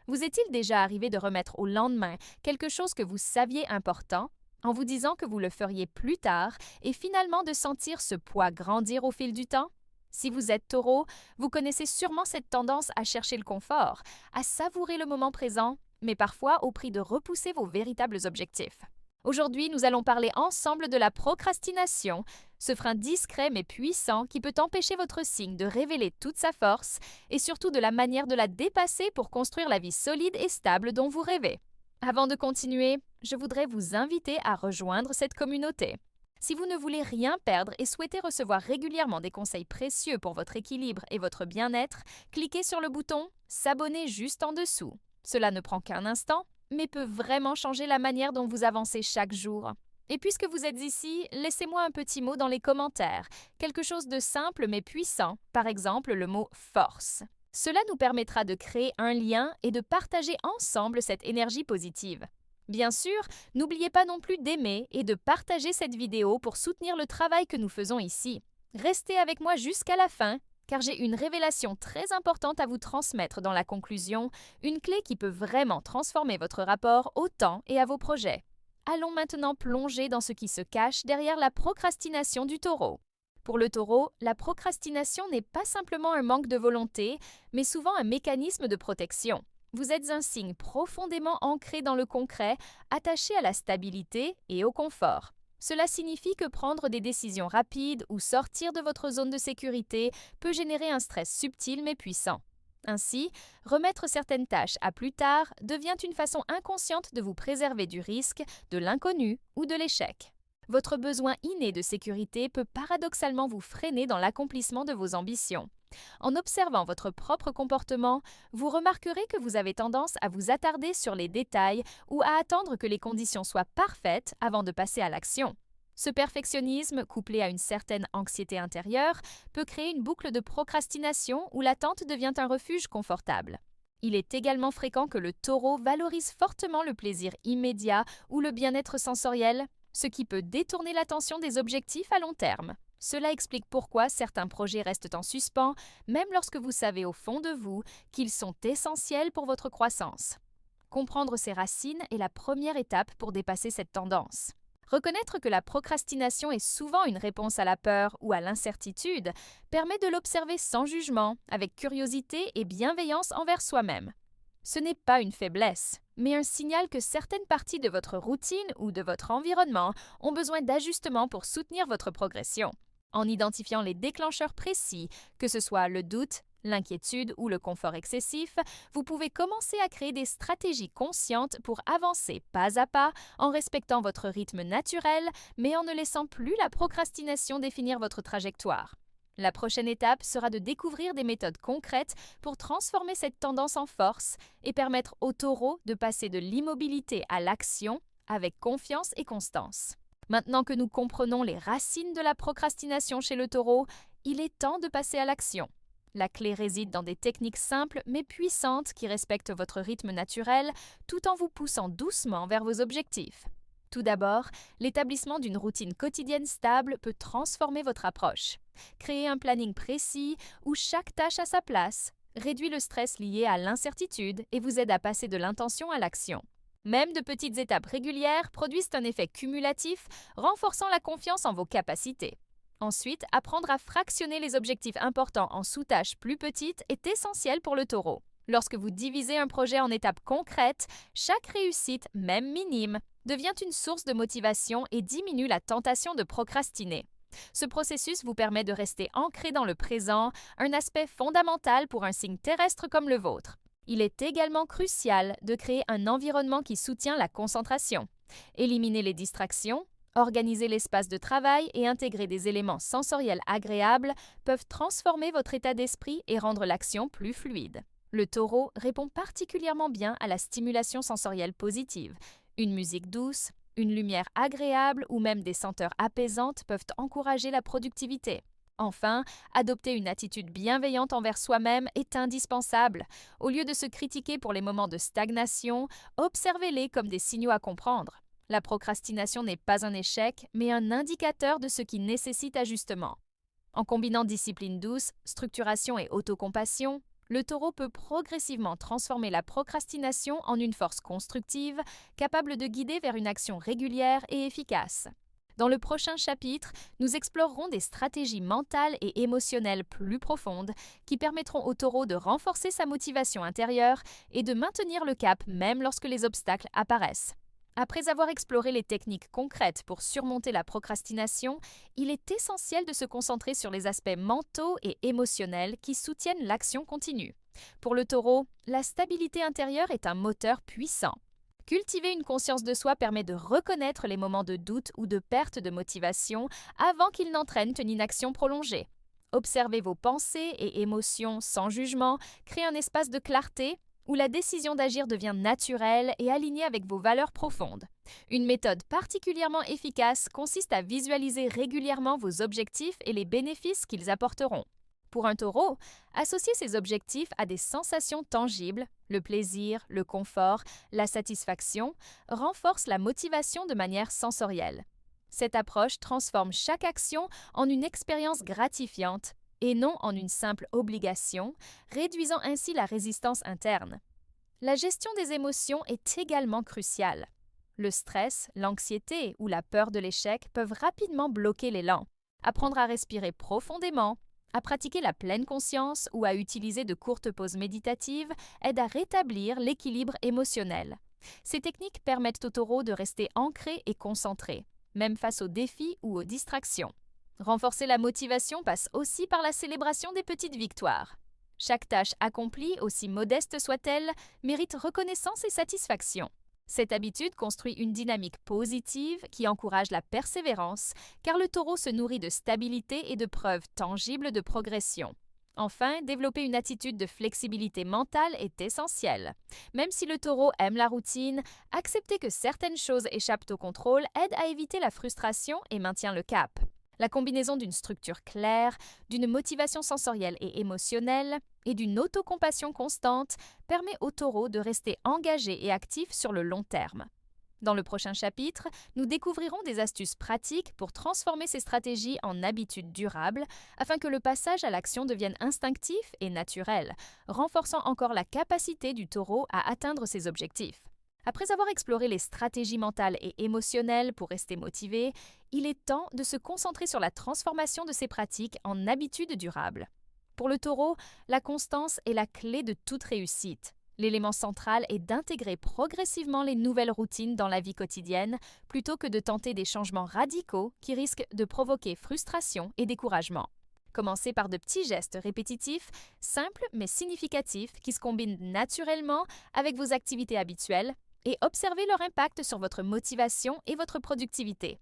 Vous est-il déjà arrivé de remettre au lendemain quelque chose que vous saviez important en vous disant que vous le feriez plus tard et finalement de sentir ce poids grandir au fil du temps? Si vous êtes taureau, vous connaissez sûrement cette tendance à chercher le confort, à savourer le moment présent, mais parfois au prix de repousser vos véritables objectifs. Aujourd'hui, nous allons parler ensemble de la procrastination, ce frein discret mais puissant qui peut empêcher votre signe de révéler toute sa force et surtout de la manière de la dépasser pour construire la vie solide et stable dont vous rêvez. Avant de continuer, je voudrais vous inviter à rejoindre cette communauté. Si vous ne voulez rien perdre et souhaitez recevoir régulièrement des conseils précieux pour votre équilibre et votre bien-être, cliquez sur le bouton S'abonner juste en dessous. Cela ne prend qu'un instant, mais peut vraiment changer la manière dont vous avancez chaque jour. Et puisque vous êtes ici, laissez-moi un petit mot dans les commentaires, quelque chose de simple mais puissant, par exemple le mot force. Cela nous permettra de créer un lien et de partager ensemble cette énergie positive. Bien sûr, n'oubliez pas non plus d'aimer et de partager cette vidéo pour soutenir le travail que nous faisons ici. Restez avec moi jusqu'à la fin, car j'ai une révélation très importante à vous transmettre dans la conclusion, une clé qui peut vraiment transformer votre rapport au temps et à vos projets. Allons maintenant plonger dans ce qui se cache derrière la procrastination du taureau. Pour le taureau, la procrastination n'est pas simplement un manque de volonté, mais souvent un mécanisme de protection. Vous êtes un signe profondément ancré dans le concret, attaché à la stabilité et au confort. Cela signifie que prendre des décisions rapides ou sortir de votre zone de sécurité peut générer un stress subtil mais puissant. Ainsi, remettre certaines tâches à plus tard devient une façon inconsciente de vous préserver du risque, de l'inconnu ou de l'échec. Votre besoin inné de sécurité peut paradoxalement vous freiner dans l'accomplissement de vos ambitions. En observant votre propre comportement, vous remarquerez que vous avez tendance à vous attarder sur les détails ou à attendre que les conditions soient parfaites avant de passer à l'action. Ce perfectionnisme, couplé à une certaine anxiété intérieure, peut créer une boucle de procrastination où l'attente devient un refuge confortable. Il est également fréquent que le taureau valorise fortement le plaisir immédiat ou le bien-être sensoriel, ce qui peut détourner l'attention des objectifs à long terme. Cela explique pourquoi certains projets restent en suspens, même lorsque vous savez au fond de vous qu'ils sont essentiels pour votre croissance. Comprendre ses racines est la première étape pour dépasser cette tendance. Reconnaître que la procrastination est souvent une réponse à la peur ou à l'incertitude permet de l'observer sans jugement, avec curiosité et bienveillance envers soi-même. Ce n'est pas une faiblesse, mais un signal que certaines parties de votre routine ou de votre environnement ont besoin d'ajustements pour soutenir votre progression. En identifiant les déclencheurs précis, que ce soit le doute, l'inquiétude ou le confort excessif, vous pouvez commencer à créer des stratégies conscientes pour avancer pas à pas en respectant votre rythme naturel, mais en ne laissant plus la procrastination définir votre trajectoire. La prochaine étape sera de découvrir des méthodes concrètes pour transformer cette tendance en force et permettre au taureau de passer de l'immobilité à l'action avec confiance et constance. Maintenant que nous comprenons les racines de la procrastination chez le taureau, il est temps de passer à l'action. La clé réside dans des techniques simples mais puissantes qui respectent votre rythme naturel tout en vous poussant doucement vers vos objectifs. Tout d'abord, l'établissement d'une routine quotidienne stable peut transformer votre approche. Créer un planning précis où chaque tâche a sa place réduit le stress lié à l'incertitude et vous aide à passer de l'intention à l'action. Même de petites étapes régulières produisent un effet cumulatif, renforçant la confiance en vos capacités. Ensuite, apprendre à fractionner les objectifs importants en sous-tâches plus petites est essentiel pour le taureau. Lorsque vous divisez un projet en étapes concrètes, chaque réussite, même minime, devient une source de motivation et diminue la tentation de procrastiner. Ce processus vous permet de rester ancré dans le présent, un aspect fondamental pour un signe terrestre comme le vôtre. Il est également crucial de créer un environnement qui soutient la concentration. Éliminer les distractions, organiser l'espace de travail et intégrer des éléments sensoriels agréables peuvent transformer votre état d'esprit et rendre l'action plus fluide. Le taureau répond particulièrement bien à la stimulation sensorielle positive. Une musique douce, une lumière agréable ou même des senteurs apaisantes peuvent encourager la productivité. Enfin, adopter une attitude bienveillante envers soi-même est indispensable. Au lieu de se critiquer pour les moments de stagnation, observez-les comme des signaux à comprendre. La procrastination n'est pas un échec, mais un indicateur de ce qui nécessite ajustement. En combinant discipline douce, structuration et autocompassion, Le taureau peut progressivement transformer la procrastination en une force constructive, capable de guider vers une action régulière et efficace. Dans le prochain chapitre, nous explorerons des stratégies mentales et émotionnelles plus profondes qui permettront au taureau de renforcer sa motivation intérieure et de maintenir le cap même lorsque les obstacles apparaissent. Après avoir exploré les techniques concrètes pour surmonter la procrastination, il est essentiel de se concentrer sur les aspects mentaux et émotionnels qui soutiennent l'action continue. Pour le taureau, la stabilité intérieure est un moteur puissant. Cultiver une conscience de soi permet de reconnaître les moments de doute ou de perte de motivation avant qu'ils n'entraînent une inaction prolongée. Observer vos pensées et émotions sans jugement crée un espace de clarté où la décision d'agir devient naturelle et alignée avec vos valeurs profondes. Une méthode particulièrement efficace consiste à visualiser régulièrement vos objectifs et les bénéfices qu'ils apporteront. Pour un taureau, associer ces objectifs à des sensations tangibles, le plaisir, le confort, la satisfaction, renforce la motivation de manière sensorielle. Cette approche transforme chaque action en une expérience gratifiante et non en une simple obligation, réduisant ainsi la résistance interne. La gestion des émotions est également cruciale. Le stress, l'anxiété ou la peur de l'échec peuvent rapidement bloquer l'élan. Apprendre à respirer profondément, à pratiquer la pleine conscience ou à utiliser de courtes pauses méditatives aide à rétablir l'équilibre émotionnel. Ces techniques permettent au taureau de rester ancré et concentré, même face aux défis ou aux distractions. Renforcer la motivation passe aussi par la célébration des petites victoires. Chaque tâche accomplie, aussi modeste soit-elle, mérite reconnaissance et satisfaction. Cette habitude construit une dynamique positive qui encourage la persévérance, car le taureau se nourrit de stabilité et de preuves tangibles de progression. Enfin, développer une attitude de flexibilité mentale est essentiel. Même si le taureau aime la routine, accepter que certaines choses échappent au contrôle aide à éviter la frustration et maintient le cap. La combinaison d'une structure claire, d'une motivation sensorielle et émotionnelle et d'une autocompassion constante permet au taureau de rester engagé et actif sur le long terme. Dans le prochain chapitre, nous découvrirons des astuces pratiques pour transformer ces stratégies en habitudes durables afin que le passage à l'action devienne instinctif et naturel, renforçant encore la capacité du taureau à atteindre ses objectifs. Après avoir exploré les stratégies mentales et émotionnelles pour rester motivé, il est temps de se concentrer sur la transformation de ces pratiques en habitudes durables. Pour le taureau, la constance est la clé de toute réussite. L'élément central est d'intégrer progressivement les nouvelles routines dans la vie quotidienne plutôt que de tenter des changements radicaux qui risquent de provoquer frustration et découragement. Commencez par de petits gestes répétitifs, simples mais significatifs qui se combinent naturellement avec vos activités habituelles et observez leur impact sur votre motivation et votre productivité.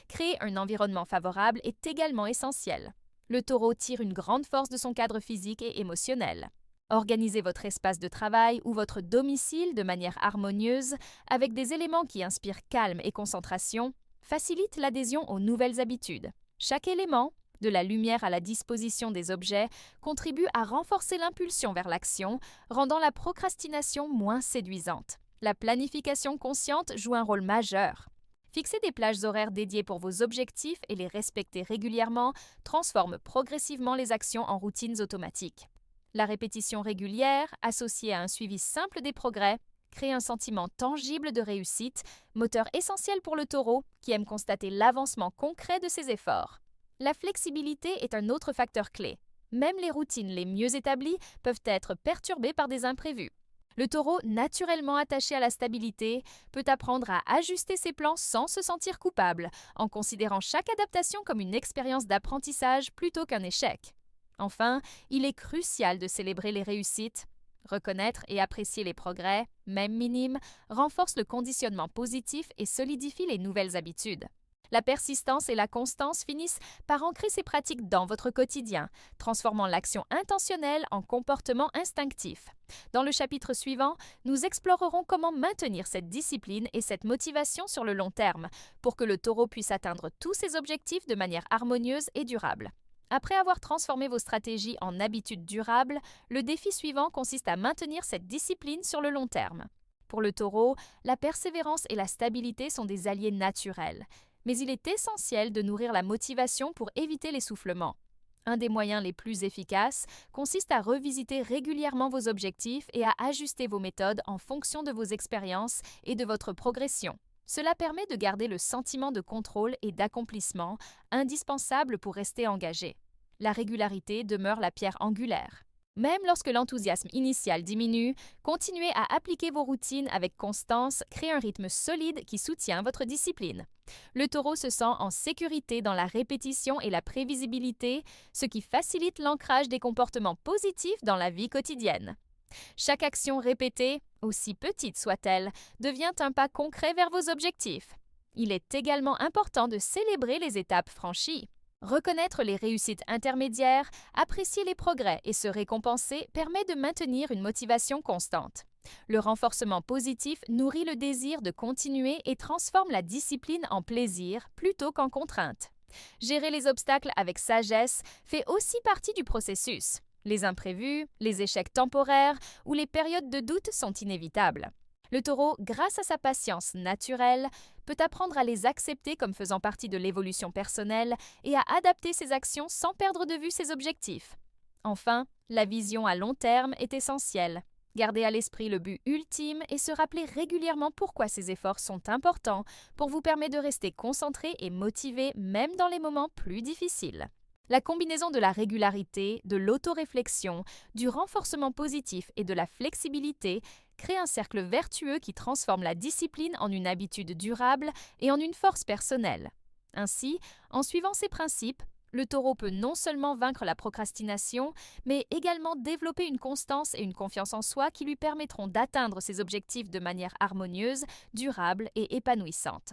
Créer un environnement favorable est également essentiel. Le taureau tire une grande force de son cadre physique et émotionnel. Organisez votre espace de travail ou votre domicile de manière harmonieuse avec des éléments qui inspirent calme et concentration, facilite l'adhésion aux nouvelles habitudes. Chaque élément, de la lumière à la disposition des objets, contribue à renforcer l'impulsion vers l'action, rendant la procrastination moins séduisante. La planification consciente joue un rôle majeur. Fixer des plages horaires dédiées pour vos objectifs et les respecter régulièrement transforme progressivement les actions en routines automatiques. La répétition régulière, associée à un suivi simple des progrès, crée un sentiment tangible de réussite, moteur essentiel pour le taureau qui aime constater l'avancement concret de ses efforts. La flexibilité est un autre facteur clé. Même les routines les mieux établies peuvent être perturbées par des imprévus. Le taureau, naturellement attaché à la stabilité, peut apprendre à ajuster ses plans sans se sentir coupable, en considérant chaque adaptation comme une expérience d'apprentissage plutôt qu'un échec. Enfin, il est crucial de célébrer les réussites. Reconnaître et apprécier les progrès, même minimes, renforce le conditionnement positif et solidifie les nouvelles habitudes. La persistance et la constance finissent par ancrer ces pratiques dans votre quotidien, transformant l'action intentionnelle en comportement instinctif. Dans le chapitre suivant, nous explorerons comment maintenir cette discipline et cette motivation sur le long terme pour que le taureau puisse atteindre tous ses objectifs de manière harmonieuse et durable. Après avoir transformé vos stratégies en habitudes durables, le défi suivant consiste à maintenir cette discipline sur le long terme. Pour le taureau, la persévérance et la stabilité sont des alliés naturels. Mais il est essentiel de nourrir la motivation pour éviter l'essoufflement. Un des moyens les plus efficaces consiste à revisiter régulièrement vos objectifs et à ajuster vos méthodes en fonction de vos expériences et de votre progression. Cela permet de garder le sentiment de contrôle et d'accomplissement indispensable pour rester engagé. La régularité demeure la pierre angulaire. Même lorsque l'enthousiasme initial diminue, continuez à appliquer vos routines avec constance, créez un rythme solide qui soutient votre discipline. Le taureau se sent en sécurité dans la répétition et la prévisibilité, ce qui facilite l'ancrage des comportements positifs dans la vie quotidienne. Chaque action répétée, aussi petite soit-elle, devient un pas concret vers vos objectifs. Il est également important de célébrer les étapes franchies. Reconnaître les réussites intermédiaires, apprécier les progrès et se récompenser permet de maintenir une motivation constante. Le renforcement positif nourrit le désir de continuer et transforme la discipline en plaisir plutôt qu'en contrainte. Gérer les obstacles avec sagesse fait aussi partie du processus. Les imprévus, les échecs temporaires ou les périodes de doute sont inévitables. Le taureau, grâce à sa patience naturelle, peut apprendre à les accepter comme faisant partie de l'évolution personnelle et à adapter ses actions sans perdre de vue ses objectifs. Enfin, la vision à long terme est essentielle. Gardez à l'esprit le but ultime et se rappeler régulièrement pourquoi ces efforts sont importants pour vous permettre de rester concentré et motivé même dans les moments plus difficiles. La combinaison de la régularité, de l'autoréflexion, du renforcement positif et de la flexibilité crée un cercle vertueux qui transforme la discipline en une habitude durable et en une force personnelle. Ainsi, en suivant ces principes, le taureau peut non seulement vaincre la procrastination, mais également développer une constance et une confiance en soi qui lui permettront d'atteindre ses objectifs de manière harmonieuse, durable et épanouissante.